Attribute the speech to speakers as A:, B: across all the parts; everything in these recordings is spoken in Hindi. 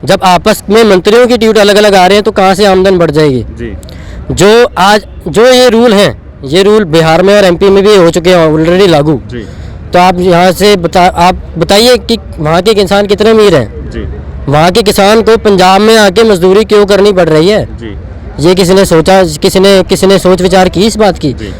A: जब आपस में मंत्रियों की ट्वीट अलग अलग आ रहे हैं तो कहाँ से आमदन बढ़ जाएगी
B: जी।
A: जो ये रूल हैं, ये रूल बिहार में और एमपी में भी हो चुके हैं ऑलरेडी लागू
B: जी।
A: तो आप यहाँ से आप बताइए कि वहाँ के किसान कितने अमीर हैं
B: जी।
A: वहाँ के किसान को पंजाब में आके मजदूरी क्यों करनी पड़ रही है
B: जी।
A: ये किसी ने सोचा, किसी ने सोच विचार की इस बात की
B: जी।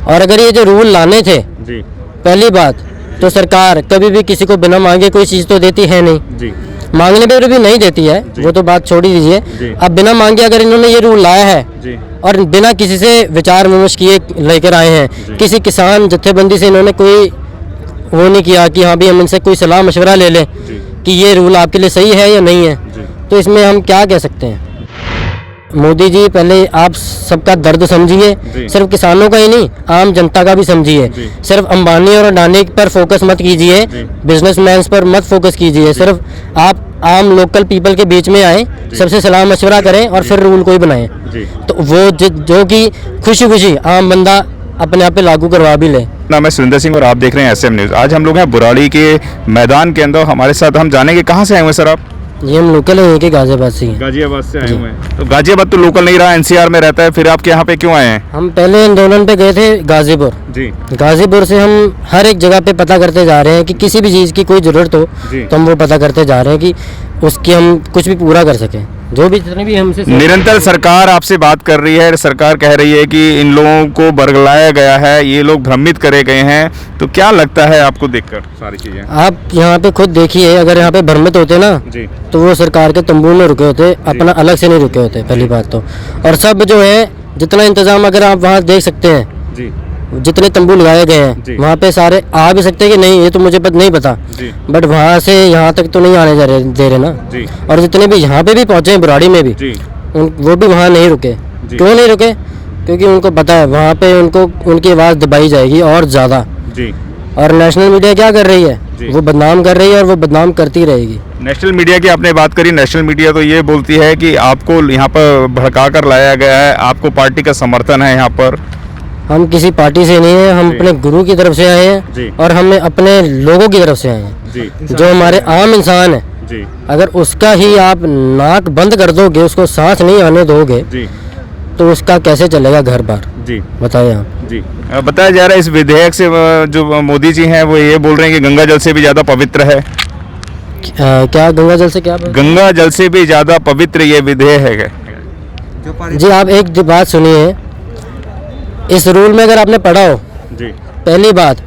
A: और अगर ये जो रूल लाने थे
B: जी।
A: पहली बात तो सरकार कभी भी किसी को बिना मांगे कोई चीज़ तो देती है नहीं
B: जी।
A: मांगने पर भी नहीं देती है वो तो बात छोड़ ही दीजिए। अब बिना मांगे अगर इन्होंने ये रूल लाया है
B: जी।
A: और बिना किसी से विचार विमर्श किए लेकर आए हैं, किसी किसान जत्थेबंदी से इन्होंने कोई वो नहीं किया कि हाँ भी हम इनसे कोई सलाह मशवरा ले लें कि ये रूल आपके लिए सही है या नहीं है, तो इसमें हम क्या कह सकते हैं। मोदी जी पहले आप सबका दर्द समझिए, सिर्फ किसानों का ही नहीं आम जनता का भी समझिए। सिर्फ अंबानी और अडानी पर फोकस मत कीजिए, बिजनेसमैन पर मत फोकस कीजिए, सिर्फ आप आम लोकल पीपल के बीच में आए, सबसे सलाह मशवरा करें और फिर रूल कोई बनाएं तो वो जो कि खुशी खुशी आम बंदा अपने आप पे लागू करवा भी ले।
B: नाम है सुरेंद्र सिंह और आप देख रहे हैं SM न्यूज़। आज हम लोग हैं बुराड़ी के मैदान के अंदर, हमारे साथ हम जानेंगे कहाँ से आए हुए सर आप?
A: ये हम लोकल हैं कि गाजियाबाद से हैं।
B: गाजियाबाद से आए हुए हैं। तो गाजियाबाद तो लोकल नहीं रहा, NCR में रहता है, फिर आप यहाँ पे क्यों आए हैं?
A: हम पहले आंदोलन पे गए थे गाजीपुर
B: जी।
A: गाजीपुर से हम हर एक जगह पे पता करते जा रहे हैं कि किसी भी चीज़ की कोई ज़रूरत हो तो हम वो पता करते जा रहे हैं कि उसकी हम कुछ भी पूरा कर सकें, जो भी जितने भी हमसे।
B: निरंतर सरकार आपसे बात कर रही है, सरकार कह रही है कि इन लोगों को बरगलाया गया है, ये लोग भ्रमित करे गए हैं, तो क्या लगता है आपको देखकर सारी चीजें?
A: आप यहाँ पे खुद देखिए, अगर यहाँ पे भ्रमित होते ना
B: जी।
A: तो वो सरकार के तंबू में रुके होते, अपना अलग से नहीं रुके होते पहली बात तो। और सब जो है जितना इंतजाम अगर आप वहाँ देख सकते हैं
B: जी।
A: जितने तंबू लगाए गए हैं वहाँ पे सारे आ भी सकते हैं कि नहीं, ये तो मुझे नहीं पता, बट वहाँ से यहाँ तक तो नहीं आने दे रहे ना जी। और जितने भी यहाँ पे भी पहुँचे हैं बुराड़ी में भी वो भी वहाँ नहीं रुके। क्यों नहीं रुके? क्योंकि उनको पता है वहाँ पे उनकी आवाज़ दबाई जाएगी और ज़्यादा। और नेशनल मीडिया क्या कर रही है? वो बदनाम कर रही है और वो बदनाम करती रहेगी।
B: नेशनल मीडिया की आपने बात करी, नेशनल मीडिया तो ये बोलती है कि आपको यहाँ पर भड़का कर लाया गया है, आपको पार्टी का समर्थन है यहाँ पर।
A: हम किसी पार्टी से नहीं है, हम अपने गुरु की तरफ से आए हैं और हम अपने लोगों की तरफ से आए हैं जो हमारे आम इंसान है। अगर उसका ही आप नाक बंद कर दोगे, उसको सांस नहीं आने दोगे तो उसका कैसे चलेगा घर बार? बताइए आप।
B: बताया जा रहा है इस विधेयक से जो मोदी जी हैं वो ये बोल रहे हैं कि गंगा जल से भी ज़्यादा पवित्र है।
A: क्या गंगा जल से क्या?
B: गंगा जल से भी ज़्यादा पवित्र ये विधेयक है।
A: जी आप एक बात सुनिए, इस रूल में अगर आपने पढ़ा हो पहली बात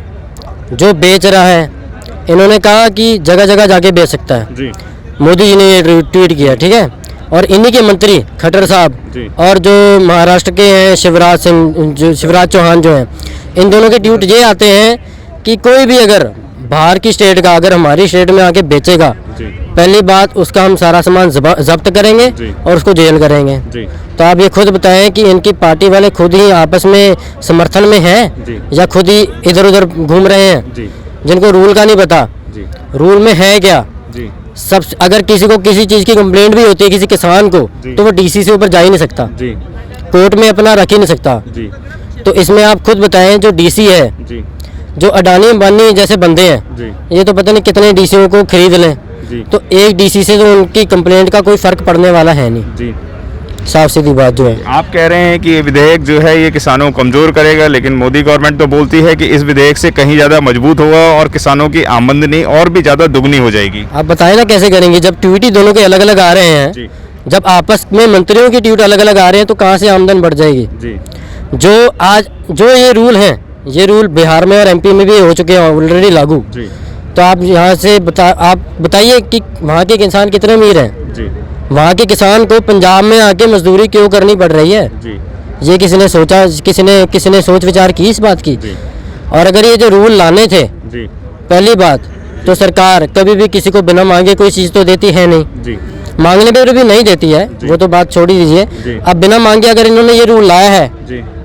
A: जो बेच रहा है, इन्होंने कहा कि जगह जगह जाके बेच सकता है। मोदी जी ने ये ट्वीट किया, ठीक है। और इन्हीं के मंत्री खट्टर साहब और जो महाराष्ट्र के हैं शिवराज चौहान जो हैं, इन दोनों के ट्वीट ये आते हैं कि कोई भी अगर बाहर की स्टेट का अगर हमारी स्टेट में आके बेचेगा, पहली बात उसका हम सारा सामान जब्त करेंगे और उसको जेल करेंगे। तो आप ये खुद बताएं कि इनकी पार्टी वाले खुद ही आपस में समर्थन में हैं या खुद ही इधर उधर घूम रहे हैं, जिनको रूल का नहीं पता। रूल में है क्या? सब अगर किसी को किसी चीज़ की कंप्लेंट भी होती है किसी किसान को तो वो DC से ऊपर जा ही नहीं सकता, कोर्ट में अपना रख ही नहीं सकता। तो इसमें आप खुद बताएं जो DC है, जो अडानी अंबानी जैसे बंदे हैं, ये तो पता नहीं कितने DCओ को खरीद लें, तो एक DC से तो उनकी कंप्लेंट का कोई फर्क पड़ने वाला है नहीं। साफ सीधी बात जो है।
B: आप कह रहे हैं कि ये विधेयक जो है ये किसानों को कमजोर करेगा, लेकिन मोदी गवर्नमेंट तो बोलती है कि इस विधेयक से कहीं ज़्यादा मजबूत होगा और किसानों की आमदनी और भी ज़्यादा दुगनी हो जाएगी।
A: आप बताएं ना कैसे करेंगे जब ट्वीट ही दोनों के अलग अलग आ रहे हैं, जब आपस में मंत्रियों की ट्वीट अलग अलग आ रहे हैं तो कहाँ से आमदन बढ़ जाएगी? जो ये रूल हैं, ये रूल बिहार में और MP में भी हो चुके हैं ऑलरेडी लागू। तो आप यहाँ से आप बताइए कि वहाँ के किसान कितने अमीर हैं? वहाँ के किसान को पंजाब में आके मजदूरी क्यों करनी पड़ रही है? ये किसी ने सोचा, किसी ने सोच विचार की इस बात की? और अगर ये जो रूल लाने थे पहली बात तो सरकार कभी भी किसी को बिना मांगे कोई चीज़ तो देती है नहीं, मांगने पर भी नहीं देती है, वो तो बात छोड़ ही दीजिए। अब बिना मांगे अगर इन्होंने ये रूल लाया है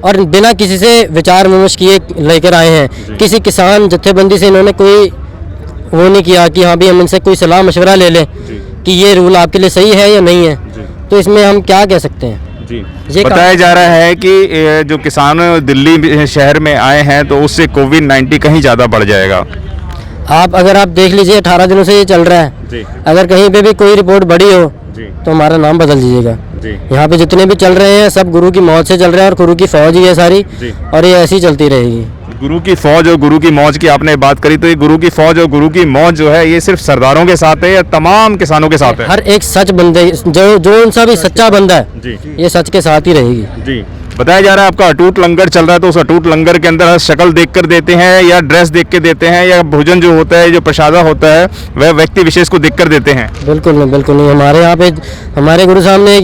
A: और बिना किसी से विचार विमर्श किए लेकर आए हैं, किसी किसान जत्थेबंदी से इन्होंने कोई वो नहीं किया कि हाँ भी हम इनसे कोई सलाह मशवरा ले लें कि ये रूल आपके लिए सही है या नहीं है, तो इसमें हम क्या कह सकते हैं?
B: ये बताया जा रहा है कि जो किसान दिल्ली शहर में आए हैं तो उससे कोविड-19 कहीं ज़्यादा बढ़ जाएगा।
A: आप अगर आप देख लीजिए 18 दिनों से ये चल रहा है
B: जी
A: अगर कहीं पे भी कोई रिपोर्ट बड़ी हो
B: जी
A: तो हमारा नाम बदल दीजिएगा
B: जी
A: यहाँ पे जितने भी चल रहे हैं सब गुरु की मौत से चल रहे हैं और गुरु की फौज ही है सारी
B: जी।
A: और ये ऐसी चलती रहेगी।
B: गुरु की फौज और गुरु की मौज की आपने बात करी, तो ये गुरु की फौज और गुरु की मौज जो है ये सिर्फ सरदारों के साथ है या तमाम किसानों के साथ है?
A: हर एक सच बंदे जो उनसा भी सच्चा बंदा है
B: जी
A: ये सच के साथ ही रहेगी।
B: जी। बताया जा रहा है आपका अटूट लंगर चल रहा है, तो उस अटूट लंगर के अंदर शक्ल देख कर देते हैं या ड्रेस देख के देते हैं या भोजन जो होता है, जो प्रसादा होता है वह व्यक्ति विशेष को देख कर देते हैं?
A: बिल्कुल नहीं। हमारे यहाँ पे हमारे गुरु साहब ने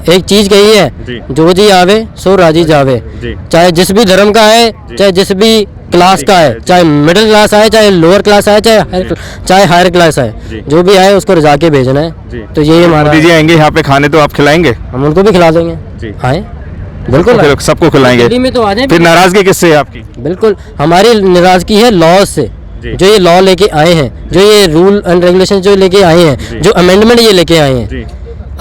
A: एक चीज कही है,
B: जी।
A: जो जी आवे सो राजी जावे।
B: जी
A: चाहे जिस भी धर्म का है, चाहे जिस भी क्लास का है, चाहे मिडिल क्लास आए, चाहे लोअर क्लास आए, चाहे हायर क्लास आए,
B: जी।
A: जो भी आए उसको रजा के भेजना
B: जी।
A: है। तो यही हमारा,
B: मोदी जी आएंगे यहाँ पे खाने तो आप खिलाएंगे?
A: हम उनको भी खिला देंगे।
B: जी।
A: आए बिल्कुल
B: फिर सबको खिलाएंगे।
A: दिल्ली में तो आ जाए।
B: फिर नाराजगी किससे है आपकी?
A: बिल्कुल हमारी नाराजगी है लॉ से,
B: जी।
A: जो ये लॉ लेके आए हैं, जो ये रूल एंड रेगुलेशन जो लेके आए
B: जी।
A: हैं, जो अमेंडमेंट ये लेके आए हैं,
B: जी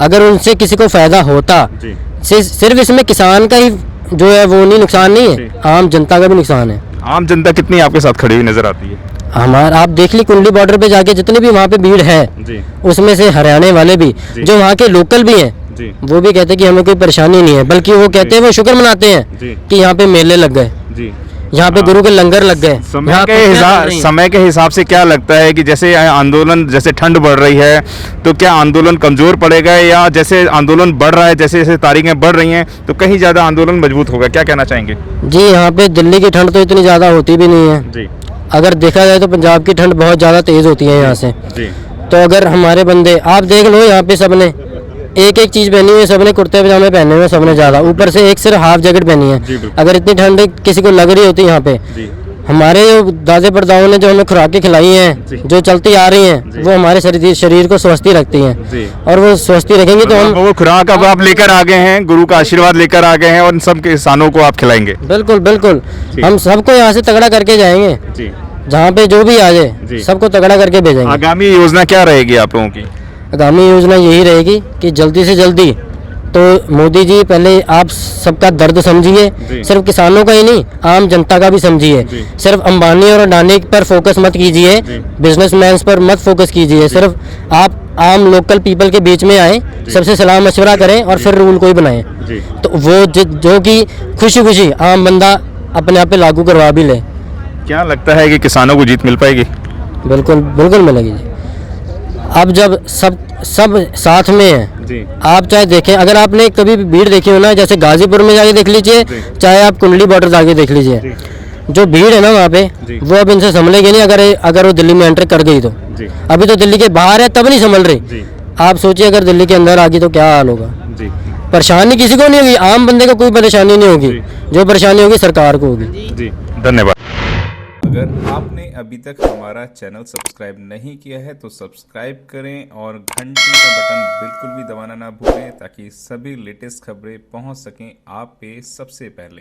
A: अगर उनसे किसी को फायदा होता,
B: जी
A: सिर्फ इसमें किसान का ही जो है वो नहीं नुकसान नहीं
B: जी।
A: है, आम जनता का भी नुकसान है।
B: आम जनता कितनी आपके साथ खड़ी हुई नजर आती है?
A: हमारा आप देख ली कुंडली बॉर्डर पे जाके जितनी भी वहाँ पे भीड़ है,
B: जी
A: उसमें से हरियाणा वाले भी
B: जी।
A: जो वहाँ के लोकल भी हैं,
B: जी
A: वो भी कहते हैं कि हमें कोई परेशानी नहीं है, बल्कि वो कहते हैं वो शुक्र मनाते हैं
B: जी
A: कि यहाँ पे मेले लग गए,
B: जी।
A: यहाँ पे गुरु के लंगर लग गए। यहाँ
B: समय के हिसाब से क्या लगता है कि जैसे आंदोलन, जैसे ठंड बढ़ रही है तो क्या आंदोलन कमजोर पड़ेगा, या जैसे आंदोलन बढ़ रहा है, जैसे जैसे तारीखें बढ़ रही हैं तो कहीं ज़्यादा आंदोलन मजबूत होगा? क्या कहना चाहेंगे?
A: जी यहाँ पे दिल्ली की ठंड तो इतनी ज़्यादा होती भी नहीं है।
B: जी
A: अगर देखा जाए तो पंजाब की ठंड बहुत ज़्यादा तेज़ होती है यहाँ से।
B: जी
A: तो अगर हमारे बंदे, आप देख लो यहाँ पे सबने एक चीज़ पहनी हुई है, सबने कुर्ते पजामे पहने हुए हैं, सबने ज़्यादा, ऊपर से एक सिर्फ हाफ जैकेट पहनी है।
B: जी, बिल्कुल।
A: अगर इतनी ठंड किसी को लग रही होती है यहाँ पे,
B: जी
A: हमारे जो दादे परदाओं ने जो हमें खुराकें खिलाई
B: जी।
A: हैं, जो चलती आ रही
B: जी।
A: हैं, वो हमारे शरीर को स्वस्थी रखती हैं,
B: जी।
A: और वो स्वस्थी रखेंगे तो हम
B: वो खुराक अब आप लेकर आ गए हैं, गुरु का आशीर्वाद लेकर आ गए हैं और इन सब किसानों को आप खिलाएंगे?
A: बिल्कुल
B: जी।
A: हम सबको यहाँ से तगड़ा करके जाएंगे,
B: जी
A: जहाँ पे जो भी आ
B: जी।
A: जाए सबको तगड़ा करके भेजेंगे।
B: आगामी योजना क्या रहेगी आप लोगों की?
A: आगामी योजना यही रहेगी कि जल्दी से जल्दी तो मोदी जी पहले आप सबका दर्द समझिए,
B: जी।
A: सिर्फ किसानों का ही नहीं, आम जनता का भी समझिए।
B: जी।
A: सिर्फ अंबानी और अडानी पर फोकस मत कीजिए,
B: जी।
A: बिजनेसमैन पर मत फोकस कीजिए, सिर्फ आप आम लोकल पीपल के बीच में आए, सबसे सलाह मशवरा करें और फिर रूल कोई बनाएं,
B: जी
A: तो वो जो कि खुशी खुशी आम बंदा अपने आप पे लागू करवा भी ले।
B: क्या लगता है कि किसानों को जीत मिल पाएगी?
A: बिल्कुल मिलेगी जी। अब जब सब साथ में है,
B: जी
A: आप चाहे देखें, अगर आपने कभी भी भीड़ देखी हो ना, जैसे गाजीपुर में जाके देख लीजिए,
B: जी।
A: चाहे आप कुंडली बॉर्डर जाके देख लीजिए,
B: जी
A: जो भीड़ है ना वहाँ पे,
B: जी।
A: वो अब इनसे संभलेगी नहीं। अगर वो दिल्ली में एंटर कर गई तो,
B: जी
A: अभी तो दिल्ली के बाहर है तब नहीं संभल रही।
B: जी
A: आप सोचिए अगर दिल्ली के अंदर आ गई तो क्या हाल होगा।
B: जी
A: परेशानी किसी को नहीं होगी, आम बंदे को कोई परेशानी नहीं होगी,
B: जी।
A: जो परेशानी होगी सरकार को होगी।
B: जी धन्यवाद।
C: अगर आपने अभी तक हमारा चैनल सब्सक्राइब नहीं किया है तो सब्सक्राइब करें और घंटी का बटन बिल्कुल भी दबाना ना भूलें, ताकि सभी लेटेस्ट खबरें पहुंच सकें आप पे सबसे पहले।